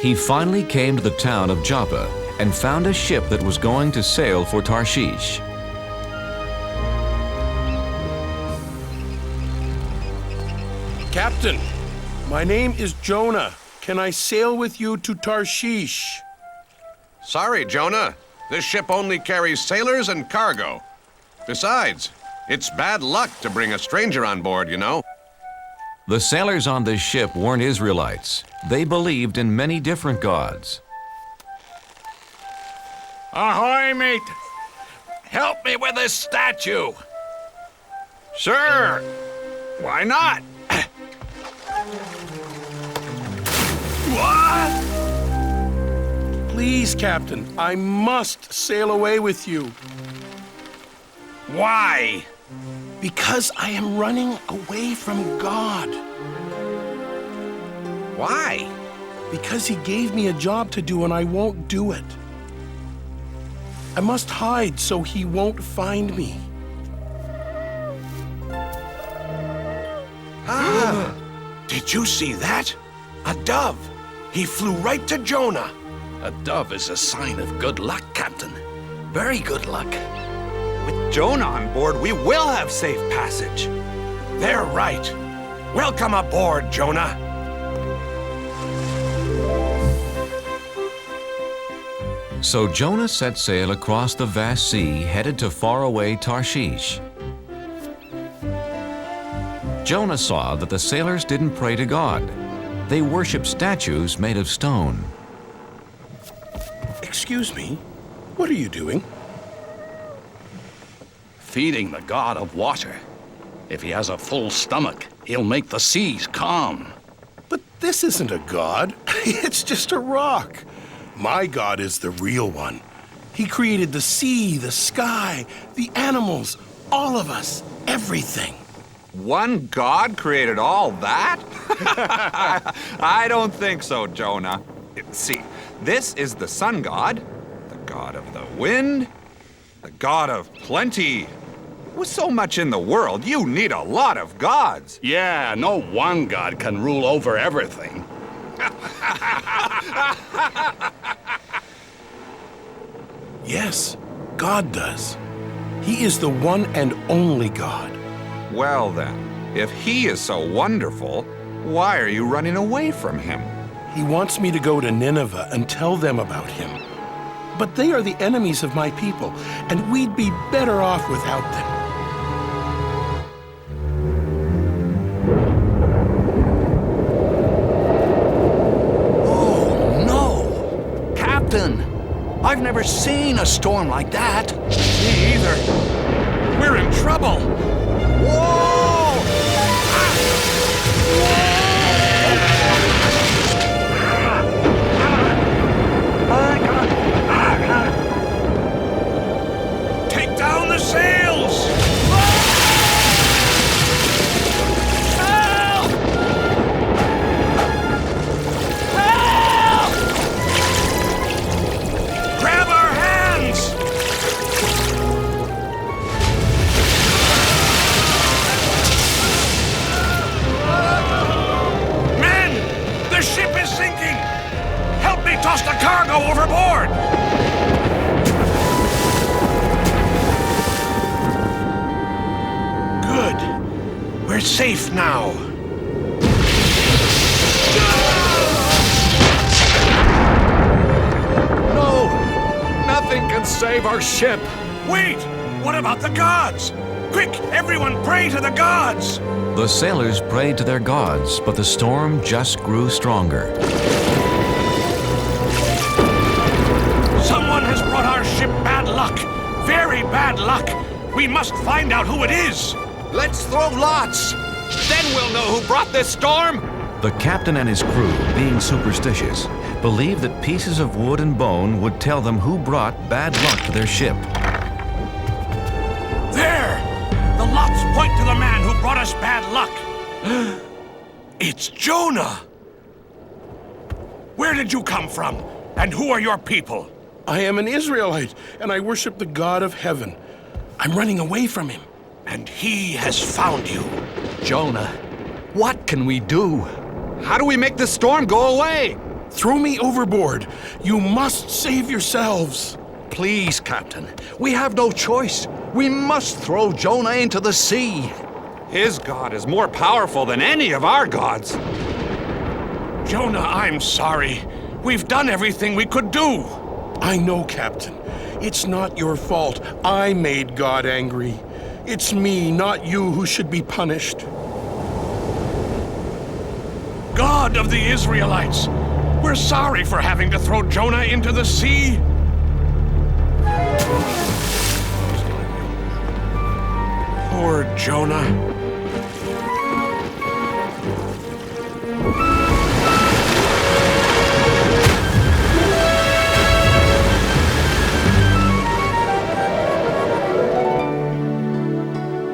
He finally came to the town of Joppa and found a ship that was going to sail for Tarshish. Captain, my name is Jonah. Can I sail with you to Tarshish? Sorry, Jonah. This ship only carries sailors and cargo. Besides, it's bad luck to bring a stranger on board, you know. The sailors on this ship weren't Israelites. They believed in many different gods. Ahoy, mate! Help me with this statue! Sure! Why not? What? Please, Captain, I must sail away with you. Why? Because I am running away from God. Why? Because he gave me a job to do and I won't do it. I must hide so he won't find me. Did you see that? A dove. He flew right to Jonah. A dove is a sign of good luck, Captain. Very good luck. With Jonah on board, we will have safe passage. They're right. Welcome aboard, Jonah. So Jonah set sail across the vast sea, headed to faraway Tarshish. Jonah saw that the sailors didn't pray to God. They worshiped statues made of stone. Excuse me, what are you doing? Feeding the god of water. If he has a full stomach, he'll make the seas calm. But this isn't a god. It's just a rock. My God is the real one. He created the sea, the sky, the animals, all of us, everything. One God created all that? I don't think so, Jonah. See, this is the sun god, the god of the wind, the god of plenty. With so much in the world, you need a lot of gods. Yeah, no one god can rule over everything. Yes, God does. He is the one and only God. Well then, if he is so wonderful, why are you running away from him? He wants me to go to Nineveh and tell them about him. But they are the enemies of my people, and we'd be better off without them. I've never seen a storm like that. Me either. We're in trouble. Whoa! Take down the sails! Help! Help! Grab our hands! Men! The ship is sinking! Help me toss the cargo overboard! Good. We're safe now. No! Nothing can save our ship. Wait! What about the gods? Quick, everyone pray to the gods! The sailors prayed to their gods, but the storm just grew stronger. Someone has brought our ship bad luck. Very bad luck. We must find out who it is. Let's throw lots. Then we'll know who brought this storm. The captain and his crew, being superstitious, believed that pieces of wood and bone would tell them who brought bad luck to their ship. There! The lots point to the man who brought us bad luck. It's Jonah! Where did you come from? And who are your people? I am an Israelite, and I worship the God of heaven. I'm running away from him, and he has found you. Jonah, what can we do? How do we make the storm go away? Throw me overboard. You must save yourselves. Please, Captain. We have no choice. We must throw Jonah into the sea. His God is more powerful than any of our gods. Jonah, I'm sorry. We've done everything we could do. I know, Captain. It's not your fault. I made God angry. It's me, not you, who should be punished. God of the Israelites, we're sorry for having to throw Jonah into the sea. Poor Jonah.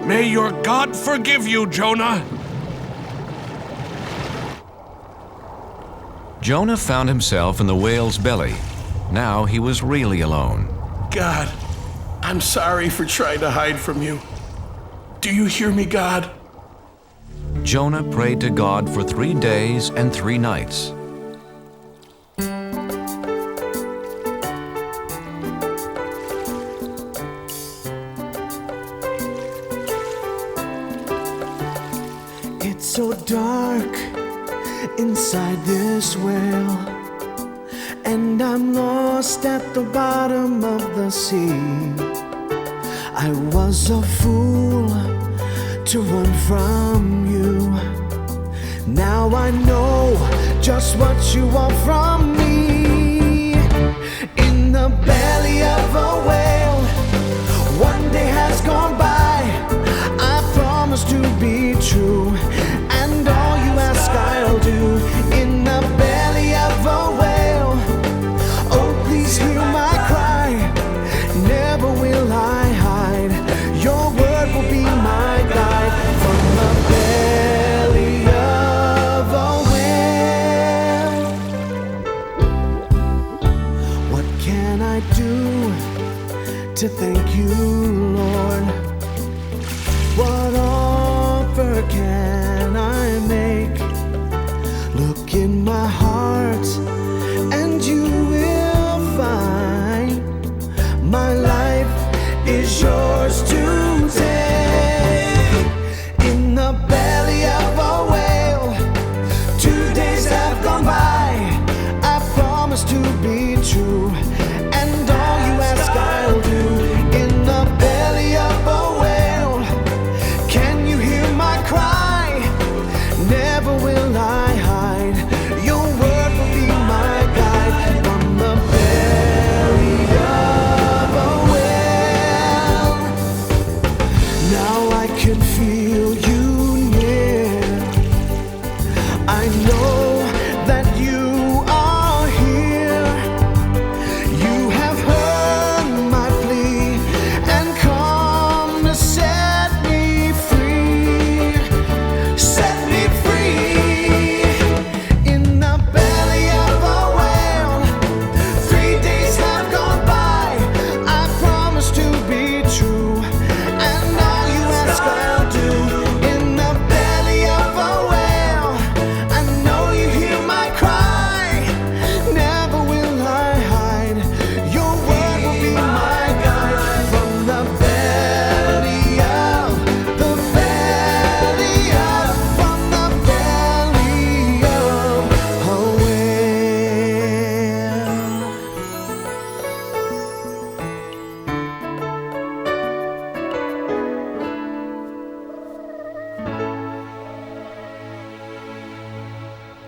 May your God forgive you, Jonah. Jonah found himself in the whale's belly. Now he was really alone. God, I'm sorry for trying to hide from you. Do you hear me, God? Jonah prayed to God for 3 days and 3 nights. It's so dark inside this whale, and I'm lost at the bottom of the sea. I was a fool to run from you. Now I know just what you want from me. In the belly of a whale, one day has gone by. I promise to be true, and all you ask I'll do. In the belly of a whale, oh please hear my cry. Never will I hide. Your word will be my guide. From the belly of a whale, what can I do to thank you, Lord? What offer can I make? Look in my heart and you will find my life is yours to take. In the belly of a whale, 2 days have gone by. I promise to be true, and all you ask I'll do. In the belly of a whale, can you hear my cry?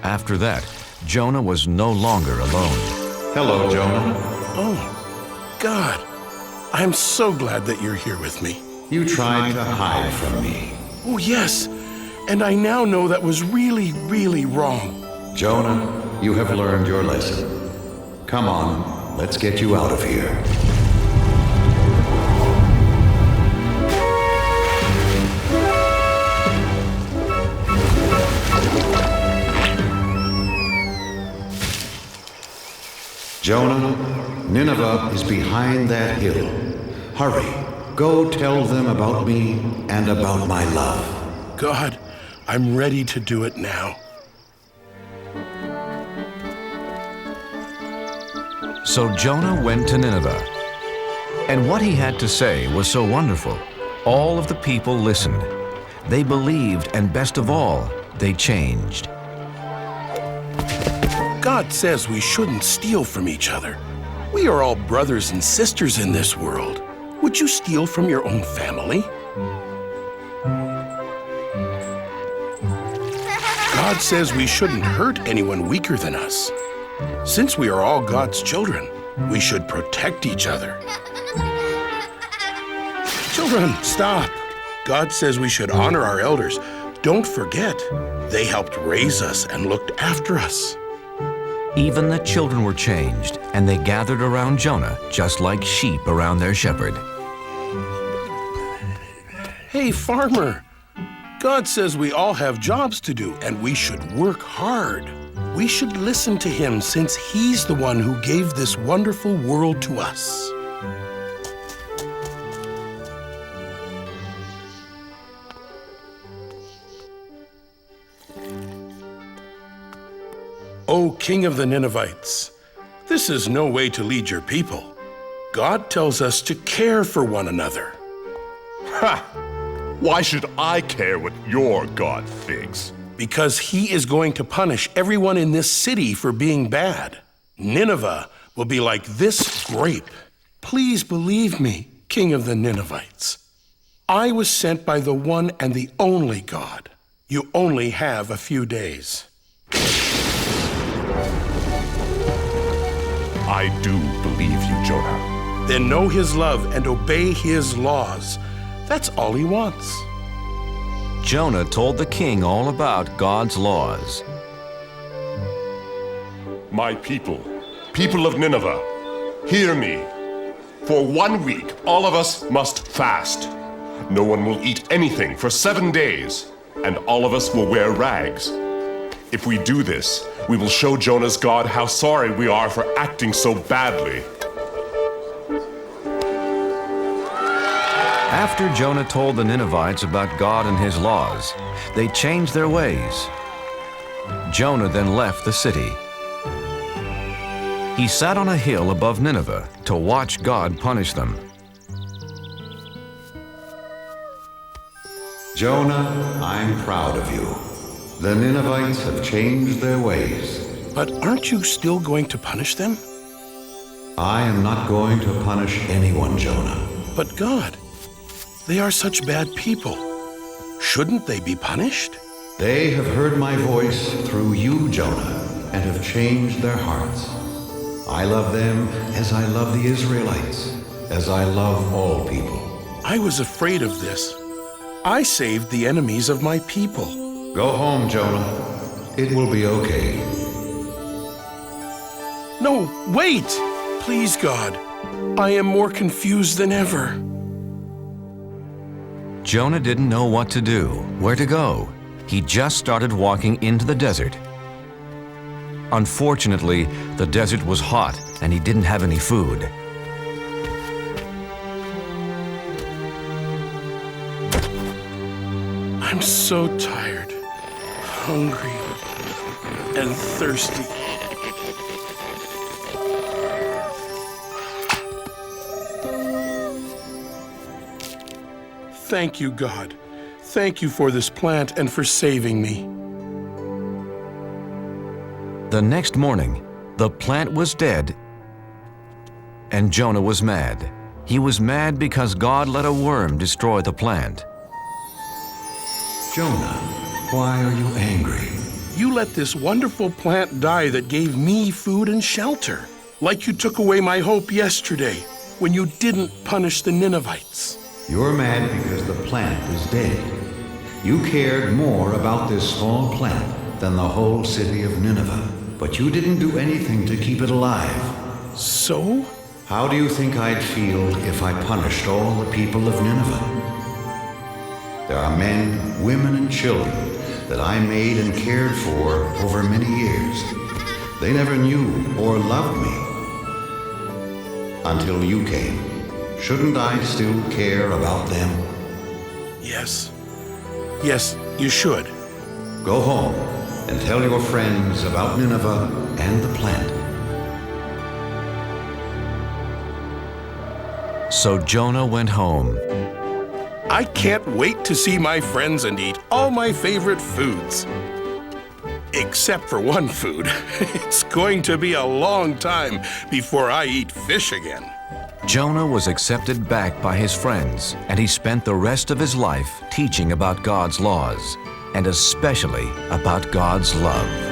After that, Jonah was no longer alone. Hello, Jonah. Oh, God. I'm so glad that you're here with me. You tried to hide from me. Oh, yes. And I now know that was really, really wrong. Jonah, you have learned your lesson. Come on, let's get you out of here. Jonah, Nineveh is behind that hill. Hurry, go tell them about me and about my love. God, I'm ready to do it now. So Jonah went to Nineveh, and what he had to say was so wonderful. All of the people listened. They believed, and best of all, they changed. God says we shouldn't steal from each other. We are all brothers and sisters in this world. Would you steal from your own family? God says we shouldn't hurt anyone weaker than us. Since we are all God's children, we should protect each other. Children, stop. God says we should honor our elders. Don't forget, they helped raise us and looked after us. Even the children were changed, and they gathered around Jonah just like sheep around their shepherd. Hey, farmer. God says we all have jobs to do, and we should work hard. We should listen to him since he's the one who gave this wonderful world to us. O King of the Ninevites, this is no way to lead your people. God tells us to care for one another. Ha! Why should I care what your God thinks? Because he is going to punish everyone in this city for being bad. Nineveh will be like this grape. Please believe me, King of the Ninevites. I was sent by the one and the only God. You only have a few days. I do believe you, Jonah. Then know his love and obey his laws. That's all he wants. Jonah told the king all about God's laws. My people, people of Nineveh, hear me. For 1 week, all of us must fast. No one will eat anything for 7 days, and all of us will wear rags. If we do this, we will show Jonah's God how sorry we are for acting so badly. After Jonah told the Ninevites about God and his laws, they changed their ways. Jonah then left the city. He sat on a hill above Nineveh to watch God punish them. Jonah, I'm proud of you. The Ninevites have changed their ways. But aren't you still going to punish them? I am not going to punish anyone, Jonah. But God, they are such bad people. Shouldn't they be punished? They have heard my voice through you, Jonah, and have changed their hearts. I love them as I love the Israelites, as I love all people. I was afraid of this. I saved the enemies of my people. Go home, Jonah. It will be okay. No, wait! Please, God. I am more confused than ever. Jonah didn't know what to do, where to go. He just started walking into the desert. Unfortunately, the desert was hot and he didn't have any food. I'm so tired, hungry, and thirsty. Thank you, God. Thank you for this plant and for saving me. The next morning, the plant was dead, and Jonah was mad. He was mad because God let a worm destroy the plant. Jonah, why are you angry? You let this wonderful plant die that gave me food and shelter. Like you took away my hope yesterday when you didn't punish the Ninevites. You're mad because the plant is dead. You cared more about this small plant than the whole city of Nineveh. But you didn't do anything to keep it alive. So? How do you think I'd feel if I punished all the people of Nineveh? There are men, women, and children that I made and cared for over many years. They never knew or loved me until you came. Shouldn't I still care about them? Yes. Yes, you should. Go home and tell your friends about Nineveh and the plant. So Jonah went home. I can't wait to see my friends and eat all my favorite foods. Except for one food. It's going to be a long time before I eat fish again. Jonah was accepted back by his friends, and he spent the rest of his life teaching about God's laws, and especially about God's love.